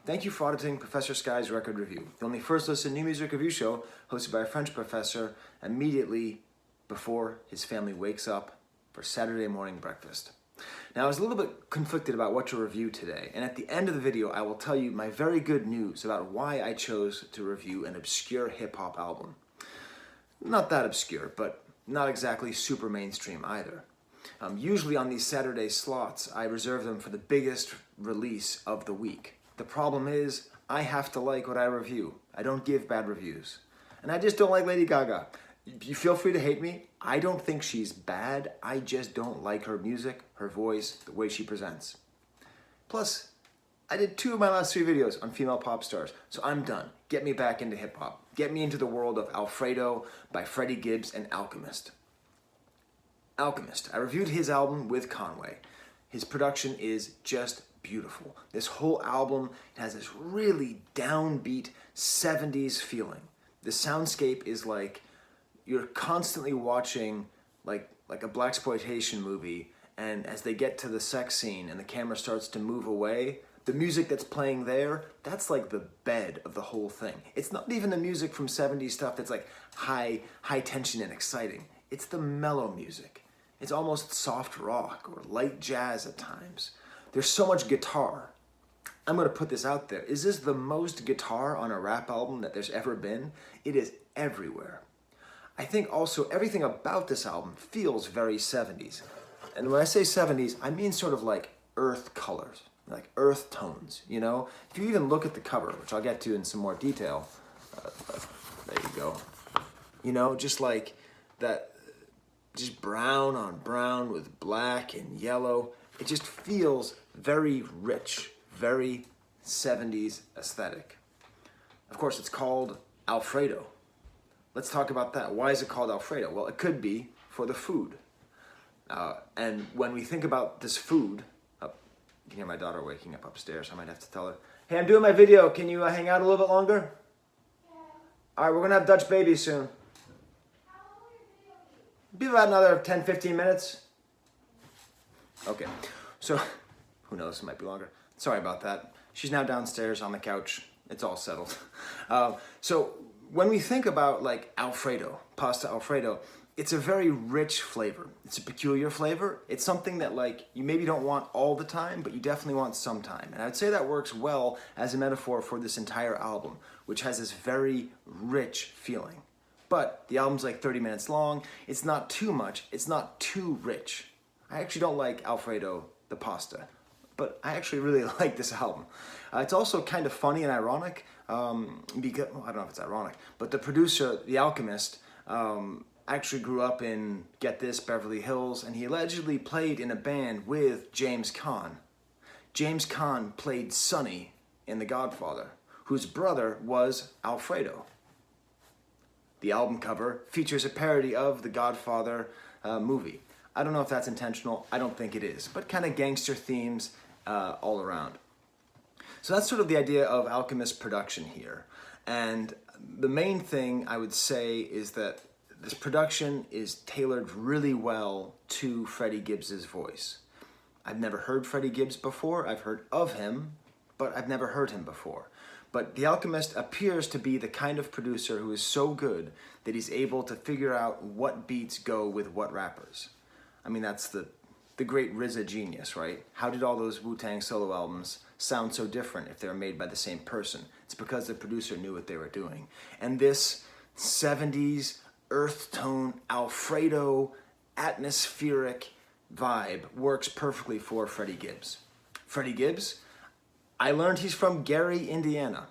Thank you for auditing Professor Skye's Record Review, the only first listen new music review show hosted by a French professor immediately before his family wakes up for Saturday morning breakfast. Now, I was a little bit conflicted about what to review today, and at the end of the video, I will tell you my very good news about why I chose to review an obscure hip-hop album. Not that obscure, but not exactly super mainstream either. Usually on these Saturday slots, I reserve them for the biggest release of the week. The problem is, I have to like what I review. I don't give bad reviews. And I just don't like Lady Gaga. You feel free to hate me. I don't think she's bad. I just don't like her music, her voice, the way she presents. Plus, I did 2 of my last 3 videos on female pop stars, so I'm done. Get me back into hip hop. Get me into the world of Alfredo by Freddie Gibbs and Alchemist. Alchemist. I reviewed his album with Conway. His production is just beautiful. This whole album has this really downbeat 70s feeling. The soundscape is like you're constantly watching like a blaxploitation movie, and as they get to the sex scene and the camera starts to move away, the music that's playing there, that's like the bed of the whole thing. It's not even the music from 70s stuff that's like high tension and exciting. It's the mellow music. It's almost soft rock or light jazz at times. There's so much guitar. I'm gonna put this out there. Is this the most guitar on a rap album that there's ever been? It is everywhere. I think also everything about this album feels very 70s. And when I say 70s, I mean sort of like earth colors, like earth tones, you know? If you even look at the cover, which I'll get to in some more detail, there you go. You know, just like that, just brown on brown with black and yellow. It just feels very rich, very 70s aesthetic. Of course, it's called Alfredo. Let's talk about that. Why is it called Alfredo? Well, it could be for the food. And when we think about this food, you can hear my daughter waking up upstairs. I might have to tell her, hey, I'm doing my video. Can you hang out a little bit longer? Yeah. All right, we're gonna have Dutch babies soon. How long will your video be? Be about another 10, 15 minutes. Okay, so who knows, it might be longer. Sorry about that. She's now downstairs on the couch. It's all settled. So when we think about like Alfredo, pasta Alfredo, it's a very rich flavor. It's a peculiar flavor. It's something that like you maybe don't want all the time, but you definitely want sometime. And I'd say that works well as a metaphor for this entire album, which has this very rich feeling. But the album's like 30 minutes long. It's not too much. It's not too rich. I actually don't like Alfredo, the pasta, but I actually really like this album. It's also kind of funny and ironic, because, well, I don't know if it's ironic, but the producer, The Alchemist, actually grew up in, get this, Beverly Hills, and he allegedly played in a band with James Caan. James Caan played Sonny in The Godfather, whose brother was Alfredo. The album cover features a parody of the Godfather movie. I don't know if that's intentional. I don't think it is, but kind of gangster themes all around. So that's sort of the idea of Alchemist production here. And the main thing I would say is that this production is tailored really well to Freddie Gibbs's voice. I've never heard Freddie Gibbs before. I've heard of him, but I've never heard him before. But The Alchemist appears to be the kind of producer who is so good that he's able to figure out what beats go with what rappers. I mean, that's the great RZA genius, right? How did all those Wu-Tang solo albums sound so different if they were made by the same person? It's because the producer knew what they were doing. And this 70s earth tone, Alfredo, atmospheric vibe works perfectly for Freddie Gibbs. Freddie Gibbs, I learned he's from Gary, Indiana.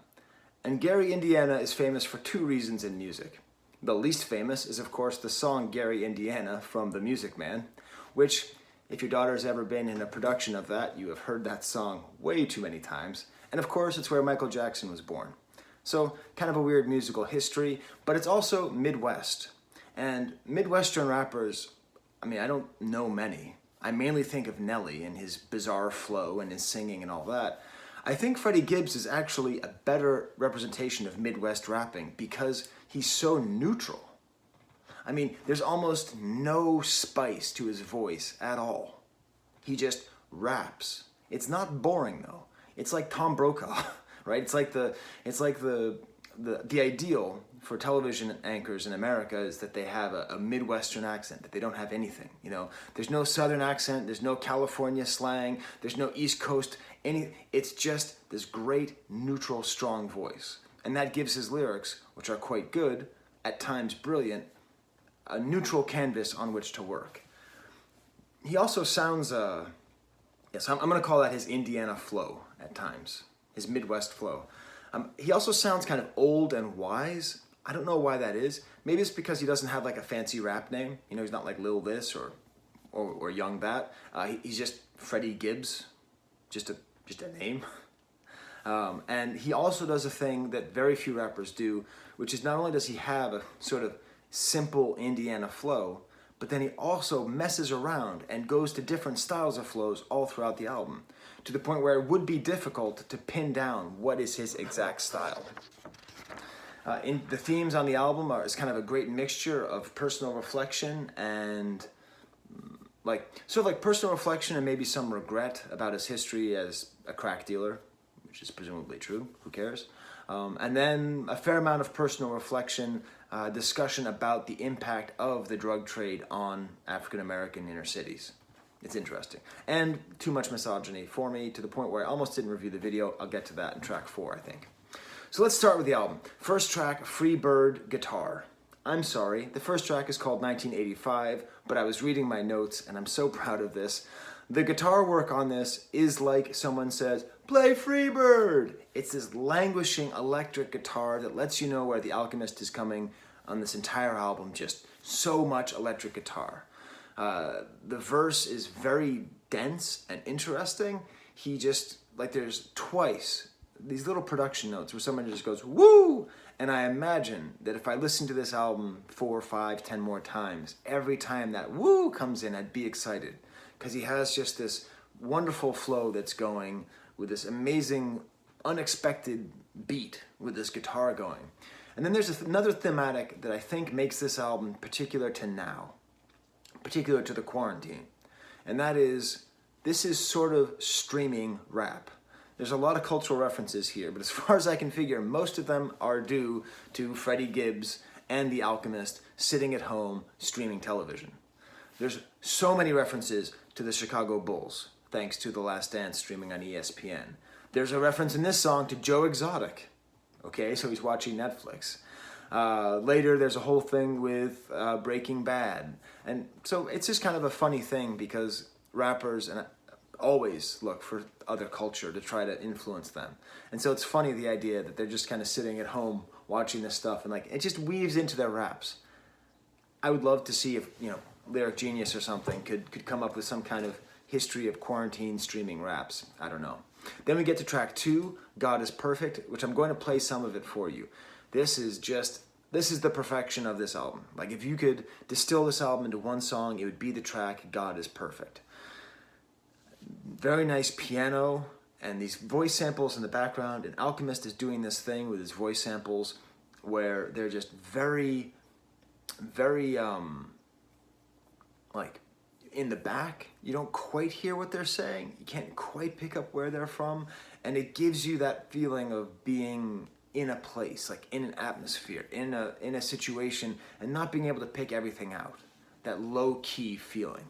And Gary, Indiana is famous for 2 reasons in music. The least famous is, of course, the song Gary, Indiana from The Music Man, which, if your daughter's ever been in a production of that, you have heard that song way too many times. And of course, it's where Michael Jackson was born. So, kind of a weird musical history, but it's also Midwest. And Midwestern rappers, I mean, I don't know many. I mainly think of Nelly and his bizarre flow and his singing and all that. I think Freddie Gibbs is actually a better representation of Midwest rapping because he's so neutral. I mean, there's almost no spice to his voice at all. He just raps. It's not boring, though. It's like Tom Brokaw. right? It's like the ideal for television anchors in America is that they have a Midwestern accent, that they don't have anything, you know. There's no Southern accent, there's no California slang, there's no East Coast, it's just this great, neutral, strong voice. And that gives his lyrics, which are quite good, at times brilliant, a neutral canvas on which to work. He also sounds, I'm gonna call that his Indiana flow at times, his Midwest flow. He also sounds kind of old and wise. I don't know why that is. Maybe it's because he doesn't have like a fancy rap name. You know, he's not like Lil This or Young That. He's just Freddie Gibbs, just a name. And he also does a thing that very few rappers do, which is not only does he have a sort of simple Indiana flow, but then he also messes around and goes to different styles of flows all throughout the album, to the point where it would be difficult to pin down what is his exact style. In the themes on the album is kind of a great mixture of personal reflection and personal reflection and maybe some regret about his history as a crack dealer, which is presumably true, who cares? And then a fair amount of personal reflection, discussion about the impact of the drug trade on African-American inner cities. It's interesting. And too much misogyny for me, to the point where I almost didn't review the video. I'll get to that in track 4, I think. So let's start with the album. First track, Free Bird Guitar. I'm sorry, the first track is called 1985, but I was reading my notes and I'm so proud of this. The guitar work on this is like someone says, play Freebird. It's this languishing electric guitar that lets you know where the Alchemist is coming on this entire album. Just so much electric guitar. The verse is very dense and interesting. He just, there's twice these little production notes where someone just goes, woo! And I imagine that if I listened to this album 4, 5, 10 more times, every time that woo comes in, I'd be excited. Because he has just this wonderful flow that's going with this amazing, unexpected beat with this guitar going. And then there's another thematic that I think makes this album particular to now, particular to the quarantine. And that is, this is sort of streaming rap. There's a lot of cultural references here, but as far as I can figure, most of them are due to Freddie Gibbs and The Alchemist sitting at home streaming television. There's so many references to the Chicago Bulls, thanks to The Last Dance streaming on ESPN. There's a reference in this song to Joe Exotic. Okay, so he's watching Netflix. Later, there's a whole thing with Breaking Bad. And so it's just kind of a funny thing because rappers always look for other culture to try to influence them. And so it's funny, the idea that they're just kind of sitting at home watching this stuff and it just weaves into their raps. I would love to see if, Lyric Genius or something could come up with some kind of history of quarantine streaming raps. I don't know. Then we get to track 2, God is Perfect, which I'm going to play some of it for you. This is the perfection of this album. If you could distill this album into one song, it would be the track God is Perfect. Very nice piano and these voice samples in the background, and Alchemist is doing this thing with his voice samples where they're just very, very, in the back. You don't quite hear what they're saying. You can't quite pick up where they're from, and it gives you that feeling of being in a place, in an atmosphere, in a situation, and not being able to pick everything out. That low-key feeling.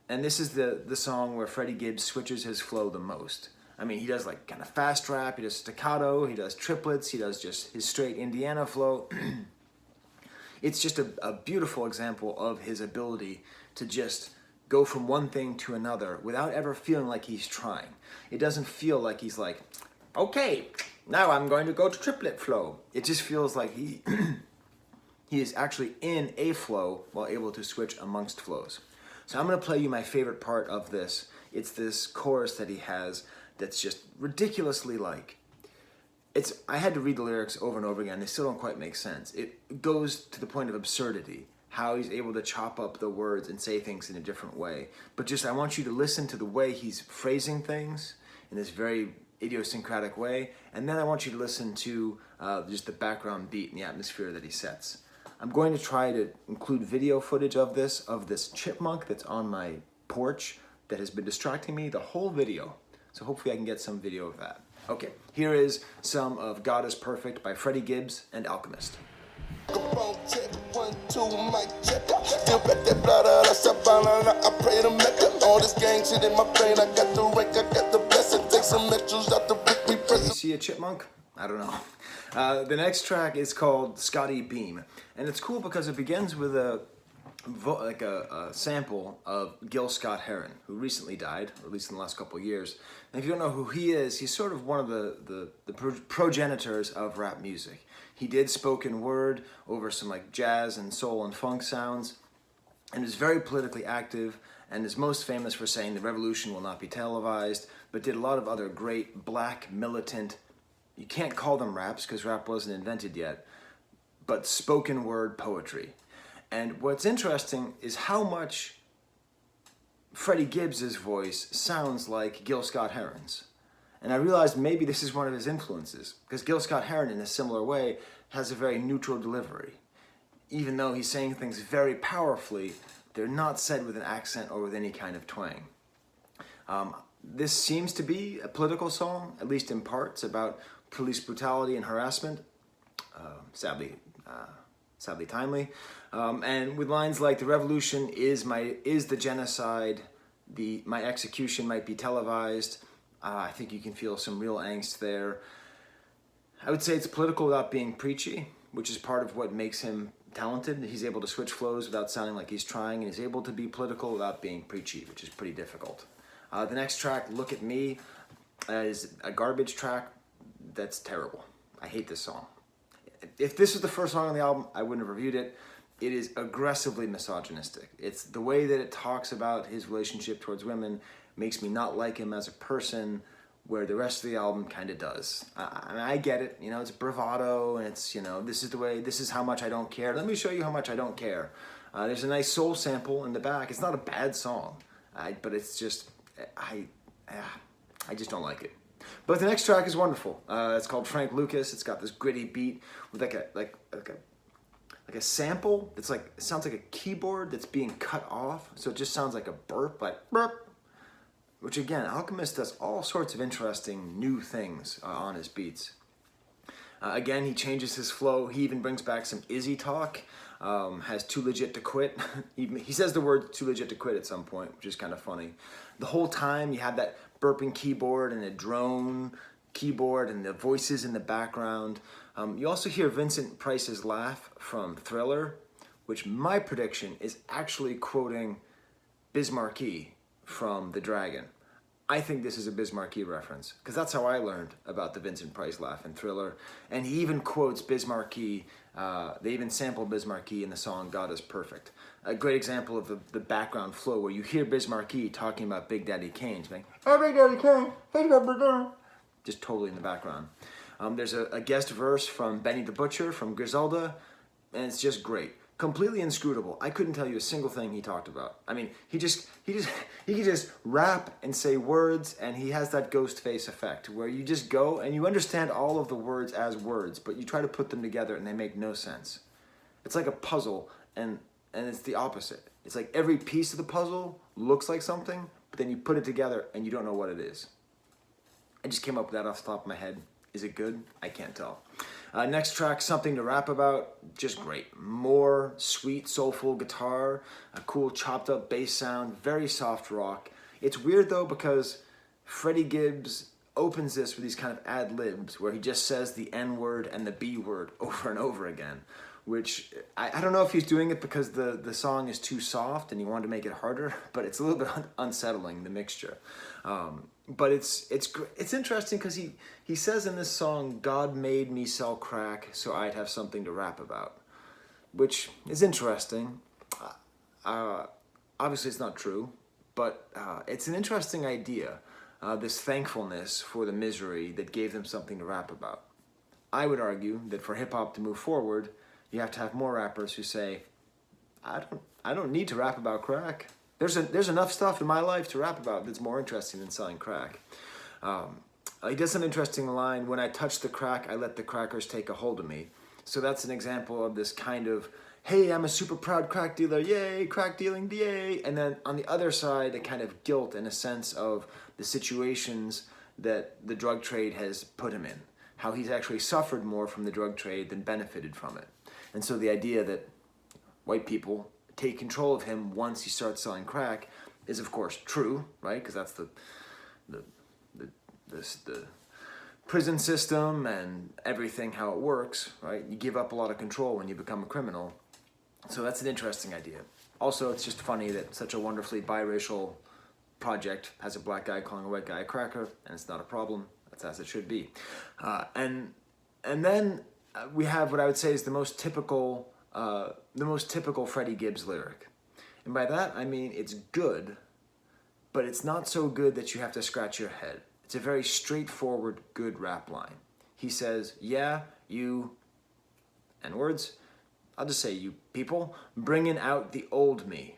And this is the song where Freddie Gibbs switches his flow the most. I mean, he does kind of fast rap, he does staccato, he does triplets, he does just his straight Indiana flow. It's just a beautiful example of his ability to just go from one thing to another without ever feeling like he's trying. It doesn't feel like he's okay, now I'm going to go to triplet flow. It just feels like he is actually in a flow while able to switch amongst flows. So I'm going to play you my favorite part of this. It's this chorus that he has that's just ridiculously I had to read the lyrics over and over again. They still don't quite make sense. It goes to the point of absurdity, how he's able to chop up the words and say things in a different way. But I want you to listen to the way he's phrasing things in this very idiosyncratic way. And then I want you to listen to just the background beat and the atmosphere that he sets. I'm going to try to include video footage of this chipmunk that's on my porch that has been distracting me the whole video. So hopefully I can get some video of that. Okay, here is some of God is Perfect by Freddie Gibbs and Alchemist. You see a chipmunk? I don't know. The next track is called Scotty Beam, and it's cool because it begins with a sample of Gil Scott-Heron, who recently died, or at least in the last couple of years. And if you don't know who he is, he's sort of one of the progenitors of rap music. He did spoken word over some like jazz and soul and funk sounds, and is very politically active, and is most famous for saying the revolution will not be televised, but did a lot of other great black militant, you can't call them raps because rap wasn't invented yet, but spoken word poetry. And what's interesting is how much Freddie Gibbs' voice sounds like Gil Scott-Heron's. And I realized maybe this is one of his influences, because Gil Scott-Heron, in a similar way, has a very neutral delivery. Even though he's saying things very powerfully, they're not said with an accent or with any kind of twang. This seems to be a political song, at least in parts, about police brutality and harassment. Sadly timely. And with lines like "the revolution is the genocide," "my execution might be televised," I think you can feel some real angst there. I would say it's political without being preachy, which is part of what makes him talented. He's able to switch flows without sounding like he's trying, and he's able to be political without being preachy, which is pretty difficult. The next track, "Look at Me," is a garbage track that's terrible. I hate this song. If this was the first song on the album, I wouldn't have reviewed it. It is aggressively misogynistic. It's the way that it talks about his relationship towards women makes me not like him as a person, where the rest of the album kind of does. I get it, it's bravado, and it's, this is how much I don't care. Let me show you how much I don't care. There's a nice soul sample in the back. It's not a bad song, but it's just, I just don't like it. But the next track is wonderful. It's called Frank Lucas. It's got this gritty beat with like a sample that's like, it sounds like a keyboard that's being cut off. So it just sounds like a burp, like burp. Which again, Alchemist does all sorts of interesting new things on his beats. Again, he changes his flow. He even brings back some Izzy talk. Has "too legit to quit." He says the word "too legit to quit" at some point, which is kind of funny. The whole time you have that burping keyboard and a drone keyboard and the voices in the background. You also hear Vincent Price's laugh from Thriller, which my prediction is actually quoting Biz Markie from The Dragon. I think this is a Biz Markie reference, because that's how I learned about the Vincent Price laugh in Thriller. And he even quotes Biz Markie. They even sample Biz Markie in the song "God is Perfect." A great example of the background flow where you hear Biz Markie talking about Big Daddy Kane, saying, "Hey, Big Daddy Kane, hey, Big Daddy," just totally in the background. There's a guest verse from Benny the Butcher from Griselda, and it's just great. Completely inscrutable. I couldn't tell you a single thing he talked about. I mean, he can just rap and say words, and he has that ghost face effect where you just go and you understand all of the words as words, but you try to put them together and they make no sense. It's like a puzzle, and it's the opposite. It's like every piece of the puzzle looks like something, but then you put it together and you don't know what it is. I just came up with that off the top of my head. Is it good? I can't tell. Next track, "Something to Rap About," just great. More sweet, soulful guitar, a cool chopped up bass sound, very soft rock. It's weird though because Freddie Gibbs opens this with these kind of ad-libs where he just says the N-word and the B-word over and over again, which I don't know if he's doing it because the song is too soft and he wanted to make it harder, but it's a little bit unsettling, the mixture. But it's interesting because he says in this song, "God made me sell crack so I'd have something to rap about," which is interesting. Obviously it's not true, but it's an interesting idea, this thankfulness for the misery that gave them something to rap about. I would argue that for hip-hop to move forward, you have to have more rappers who say, I don't need to rap about crack. There's enough stuff in my life to rap about that's more interesting than selling crack. He does an interesting line, "When I touch the crack, I let the crackers take a hold of me." So that's an example of this kind of, hey, I'm a super proud crack dealer, yay, crack dealing, yay. And then on the other side, a kind of guilt and a sense of the situations that the drug trade has put him in, how he's actually suffered more from the drug trade than benefited from it. And so the idea that white people take control of him once he starts selling crack is of course true, right? Because that's the prison system and everything, how it works, right? You give up a lot of control when you become a criminal. So that's an interesting idea. Also, it's just funny that such a wonderfully biracial project has a black guy calling a white guy a cracker, and it's not a problem. That's as it should be. And then we have what I would say is the most typical Freddie Gibbs lyric. And by that, I mean it's good, but it's not so good that you have to scratch your head. It's a very straightforward, good rap line. He says, yeah, you, N-words, I'll just say you people, bringing out the old me.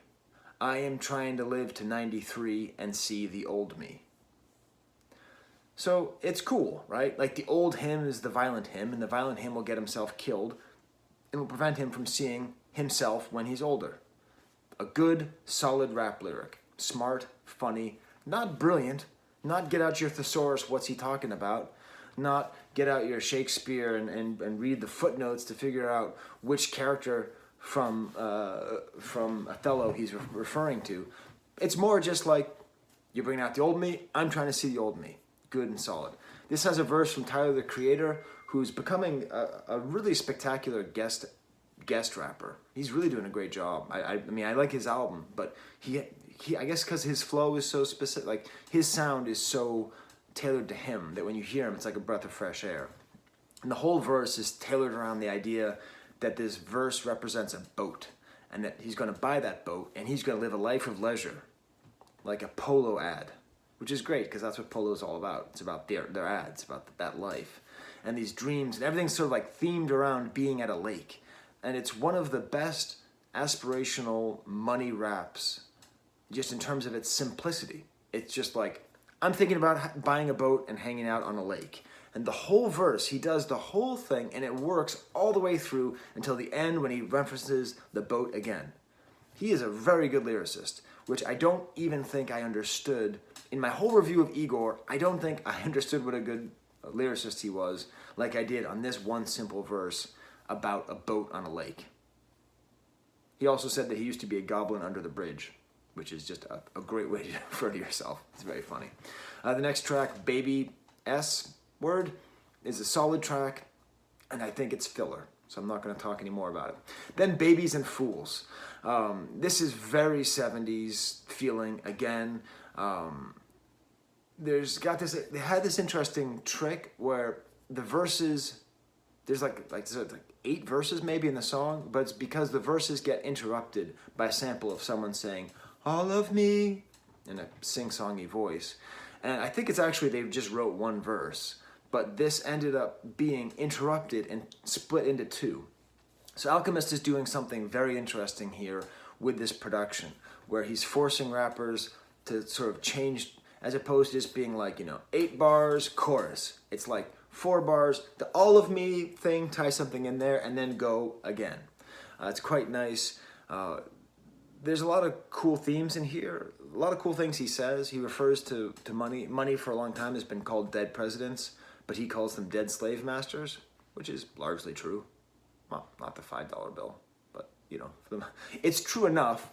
I am trying to live to 93 and see the old me. So it's cool, right? Like the old him is the violent him, and the violent him will get himself killed and will prevent him from seeing himself when he's older. A good, solid rap lyric. Smart, funny, not brilliant, not get out your thesaurus, what's he talking about, not get out your Shakespeare and read the footnotes to figure out which character from Othello he's referring to. It's more just like, you're bringing out the old me, I'm trying to see the old me. Good and solid. This has a verse from Tyler, the Creator, who's becoming a really spectacular guest rapper. He's really doing a great job. I mean, I like his album, but he I guess because his flow is so specific, like his sound is so tailored to him that when you hear him, it's like a breath of fresh air. And the whole verse is tailored around the idea that this verse represents a boat, and that he's going to buy that boat, and he's going to live a life of leisure, like a Polo ad, which is great because that's what Polo is all about. It's about their ads, about that life, and these dreams, and everything's sort of like themed around being at a lake. And it's one of the best aspirational money raps, just in terms of its simplicity. It's just like, I'm thinking about buying a boat and hanging out on a lake. And the whole verse, he does the whole thing, and it works all the way through until the end when he references the boat again. He is a very good lyricist, which I don't even think I understood. In my whole review of Igor, I don't think I understood what a good lyricist he was, like I did on this one simple verse about a boat on a lake. He also said that he used to be a goblin under the bridge, which is just a great way to refer to yourself. It's very funny. The next track, Baby S Word, is a solid track, and I think it's filler, so I'm not going to talk any more about it. Then Babies and Fools. This is very 70s feeling again. They had this interesting trick where the verses, there's like 8 verses maybe in the song, but it's because the verses get interrupted by a sample of someone saying, all of me, in a sing-songy voice. And I think it's actually they just wrote one verse, but this ended up being interrupted and split into 2. So Alchemist is doing something very interesting here with this production, where he's forcing rappers to sort of change, as opposed to just being like, 8 bars, chorus. It's like 4 bars, the all of me thing, tie something in there, and then go again. It's quite nice. There's a lot of cool themes in here, a lot of cool things he says. He refers to money. Money for a long time has been called dead presidents, but he calls them dead slave masters, which is largely true. Well, not the $5 bill, but, it's true enough.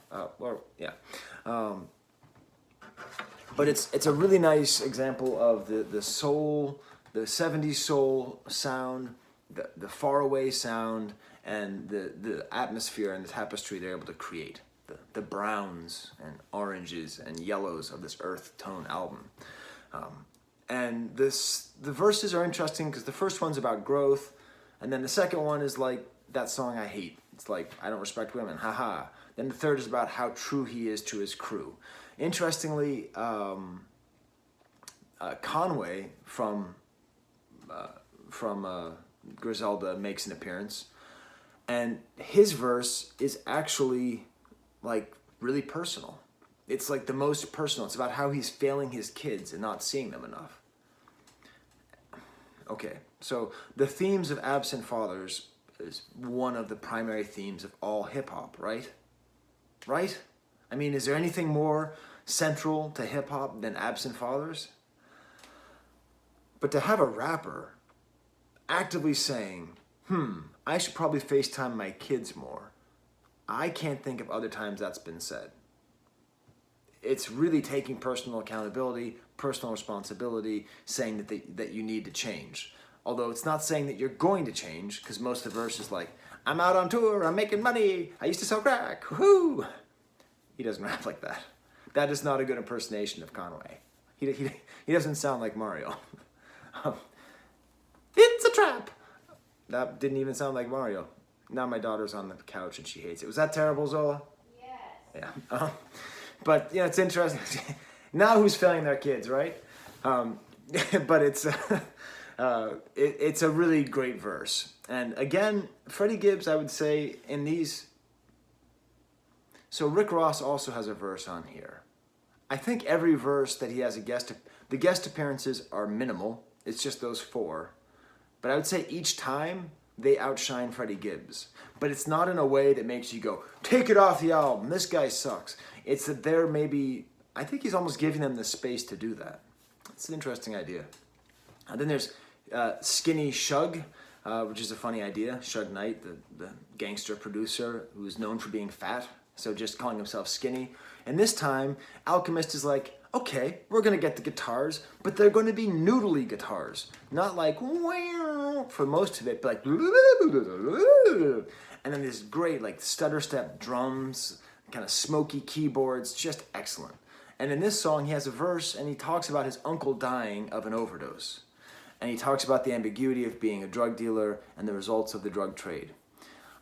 But it's a really nice example of the soul, the 70s soul sound, the faraway sound, and the atmosphere and the tapestry they're able to create. The browns and oranges and yellows of this earth tone album. And the verses are interesting because the first one's about growth, and then the second one is like that song I hate. It's like, I don't respect women, haha. Then the third is about how true he is to his crew. Interestingly, Conway from Griselda makes an appearance, and his verse is actually like really personal. It's like the most personal. It's about how he's failing his kids and not seeing them enough. Okay, so the themes of absent fathers is one of the primary themes of all hip-hop, right? Right? I mean, is there anything more central to hip-hop than absent fathers? But to have a rapper actively saying, I should probably FaceTime my kids more, I can't think of other times that's been said. It's really taking personal accountability, personal responsibility, saying that you need to change. Although it's not saying that you're going to change, because most of the verse is like, I'm out on tour, I'm making money, I used to sell crack, woohoo! He doesn't rap like that. That is not a good impersonation of Conway. He doesn't sound like Mario. It's a trap! That didn't even sound like Mario. Now my daughter's on the couch and she hates it. Was that terrible, Zola? Yes. Yeah. But yeah, it's interesting. Now who's failing their kids, right? But it's a really great verse. And again, Freddie Gibbs, I would say, in these... So Rick Ross also has a verse on here. I think every verse that he has the guest appearances are minimal. It's just those 4. But I would say each time they outshine Freddie Gibbs. But it's not in a way that makes you go, take it off the album, this guy sucks. It's that they're maybe, I think he's almost giving them the space to do that. It's an interesting idea. And then there's Skinny Shug, which is a funny idea. Suge Knight, the gangster producer who is known for being fat, so just calling himself skinny. And this time, Alchemist is like, okay, we're going to get the guitars, but they're going to be noodly guitars. Not like, for most of it, but like, and then this great like stutter step drums, kind of smoky keyboards, just excellent. And in this song, he has a verse, and he talks about his uncle dying of an overdose. And he talks about the ambiguity of being a drug dealer and the results of the drug trade.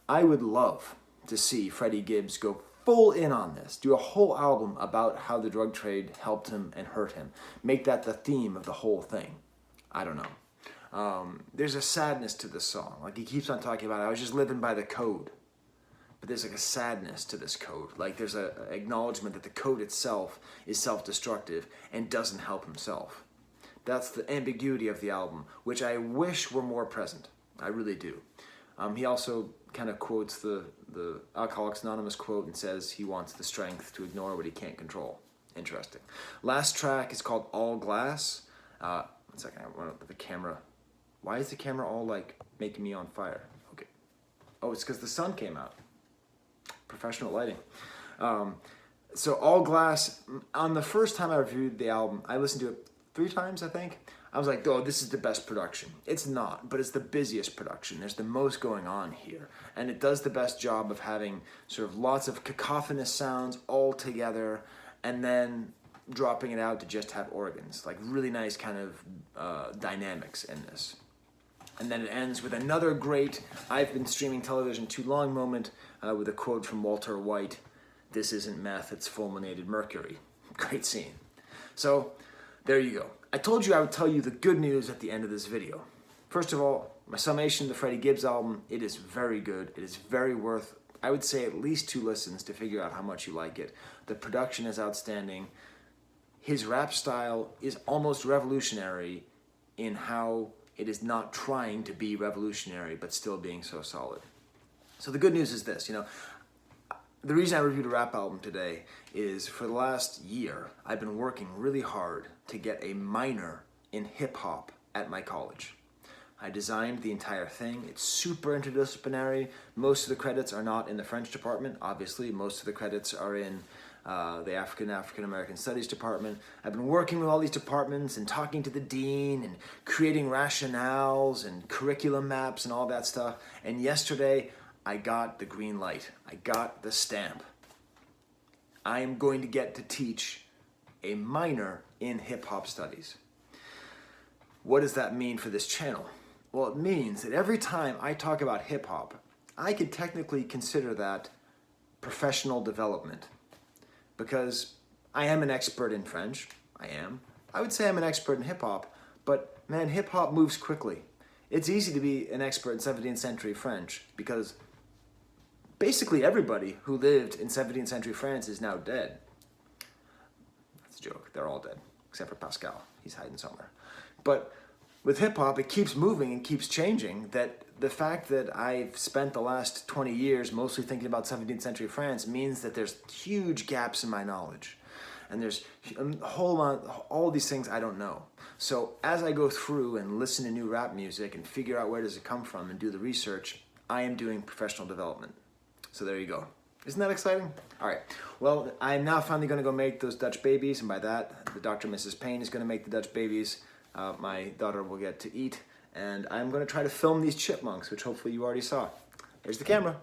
I would love to see Freddie Gibbs go full in on this, do a whole album about how the drug trade helped him and hurt him. Make that the theme of the whole thing. I don't know. There's a sadness to this song. Like he keeps on talking about, I was just living by the code. But there's like a sadness to this code. Like there's an acknowledgement that the code itself is self-destructive and doesn't help himself. That's the ambiguity of the album, which I wish were more present. I really do. He also kind of quotes the Alcoholics Anonymous quote and says he wants the strength to ignore what he can't control. Interesting. Last track is called All Glass. 1 second, I went up with the camera. Why is the camera all like making me on fire? Okay. Oh, it's because the sun came out. Professional lighting. So All Glass, on the first time I reviewed the album, I listened to it 3 times, I think. I was like, oh, this is the best production. It's not, but it's the busiest production. There's the most going on here. And it does the best job of having sort of lots of cacophonous sounds all together and then dropping it out to just have organs. Like really nice kind of dynamics in this. And then it ends with another great I've been streaming television too long moment with a quote from Walter White. This isn't meth, it's fulminated mercury. Great scene. So there you go. I told you I would tell you the good news at the end of this video. First of all, my summation of the Freddie Gibbs album, it is very good. It is very worth, I would say, at least 2 listens to figure out how much you like it. The production is outstanding. His rap style is almost revolutionary in how it is not trying to be revolutionary, but still being so solid. So the good news is this, the reason I reviewed a rap album today is for the last year, I've been working really hard to get a minor in hip-hop at my college. I designed the entire thing. It's super interdisciplinary. Most of the credits are not in the French department, obviously. Most of the credits are in the African-American Studies department. I've been working with all these departments and talking to the dean and creating rationales and curriculum maps and all that stuff. And yesterday, I got the green light. I got the stamp. I am going to get to teach a minor in hip-hop studies. What does that mean for this channel? Well, it means that every time I talk about hip-hop, I could technically consider that professional development. Because I am an expert in French. I am. I would say I'm an expert in hip-hop, but man, hip-hop moves quickly. It's easy to be an expert in 17th century French because basically everybody who lived in 17th century France is now dead. That's a joke. They're all dead, except for Pascal. He's hiding somewhere. But with hip-hop, it keeps moving and keeps changing, that the fact that I've spent the last 20 years mostly thinking about 17th century France means that there's huge gaps in my knowledge. And there's a whole lot, all these things I don't know. So as I go through and listen to new rap music and figure out where does it come from and do the research, I am doing professional development. So there you go. Isn't that exciting? All right. Well, I'm now finally going to go make those Dutch babies, and by that, the Dr. and Mrs. Payne is going to make the Dutch babies. My daughter will get to eat, and I'm going to try to film these chipmunks, which hopefully you already saw. Here's the camera.